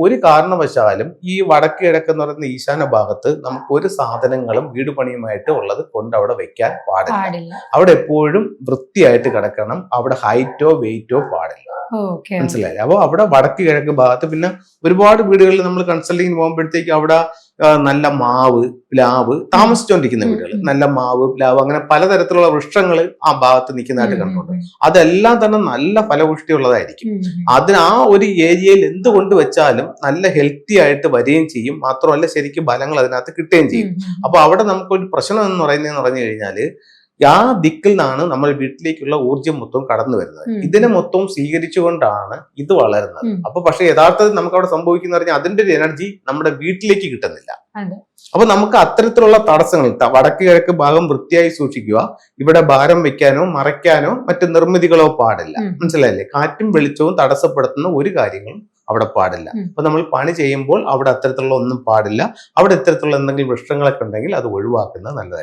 ഒരു കാരണവശാലും ഈ വടക്ക് കിഴക്ക് എന്ന് പറയുന്ന ഈശാന ഭാഗത്ത് നമുക്ക് ഒരു സാധനങ്ങളും വീട് പണിയുമായിട്ട് ഉള്ളത് കൊണ്ട് അവിടെ വെക്കാൻ പാടില്ല. അവിടെ എപ്പോഴും വൃത്തിയായിട്ട് കിടക്കണം. അവിടെ ഹൈറ്റോ വെയിറ്റോ പാടില്ല. മനസ്സിലായില്ലേ? അപ്പൊ അവിടെ വടക്ക് കിഴക്ക് ഭാഗത്ത് പിന്നെ ഒരുപാട് വീടുകളിൽ നമ്മൾ കൺസൾട്ടിങ്ങിന് പോകുമ്പോഴത്തേക്ക് അവിടെ നല്ല മാവ്, പ്ലാവ് താമസിച്ചുകൊണ്ടിരിക്കുന്ന വീടുകൾ, നല്ല മാവ്, പ്ലാവ് അങ്ങനെ പലതരത്തിലുള്ള വൃക്ഷങ്ങൾ ആ ഭാഗത്ത് നിൽക്കുന്നതായിട്ട് കണ്ടിട്ടുണ്ട്. അതെല്ലാം തന്നെ നല്ല ഫലപുഷ്ടിയുള്ളതായിരിക്കും. അതിന് ആ ഒരു ഏരിയയിൽ എന്തുകൊണ്ട് വെച്ചാലും നല്ല ഹെൽത്തി ആയിട്ട് വരികയും ചെയ്യും. മാത്രമല്ല ശരിക്കും ഫലങ്ങൾ അതിനകത്ത് കിട്ടുകയും ചെയ്യും. അപ്പൊ അവിടെ നമുക്കൊരു പ്രശ്നം എന്ന് പറയുന്നതെന്ന് പറഞ്ഞു കഴിഞ്ഞാല് ആ ദിക്കിൽ നിന്നാണ് നമ്മൾ വീട്ടിലേക്കുള്ള ഊർജ്ജം മൊത്തം കടന്നു വരുന്നത്. ഇതിനെ മൊത്തം സ്വീകരിച്ചുകൊണ്ടാണ് ഇത് വളരുന്നത്. അപ്പൊ പക്ഷെ യഥാർത്ഥത്തിൽ നമുക്ക് അവിടെ സംഭവിക്കുന്ന പറഞ്ഞാൽ അതിന്റെ ഒരു എനർജി നമ്മുടെ വീട്ടിലേക്ക് കിട്ടുന്നില്ല. അപ്പൊ നമുക്ക് അത്തരത്തിലുള്ള തടസ്സങ്ങൾ, വടക്ക് കിഴക്ക് ഭാഗം വൃത്തിയായി സൂക്ഷിക്കുക. ഇവിടെ ഭാരം വെക്കാനോ മറയ്ക്കാനോ മറ്റു നിർമ്മിതികളോ പാടില്ല. മനസ്സിലായില്ലേ? കാറ്റും വെളിച്ചവും തടസ്സപ്പെടുത്തുന്ന ഒരു കാര്യങ്ങളും അവിടെ പാടില്ല. അപ്പൊ നമ്മൾ പണി ചെയ്യുമ്പോൾ അവിടെ അത്തരത്തിലുള്ള ഒന്നും പാടില്ല. അവിടെ ഇത്തരത്തിലുള്ള എന്തെങ്കിലും വൃക്ഷങ്ങളൊക്കെ ഉണ്ടെങ്കിൽ അത് ഒഴിവാക്കുന്നത് നല്ലതായിരിക്കും.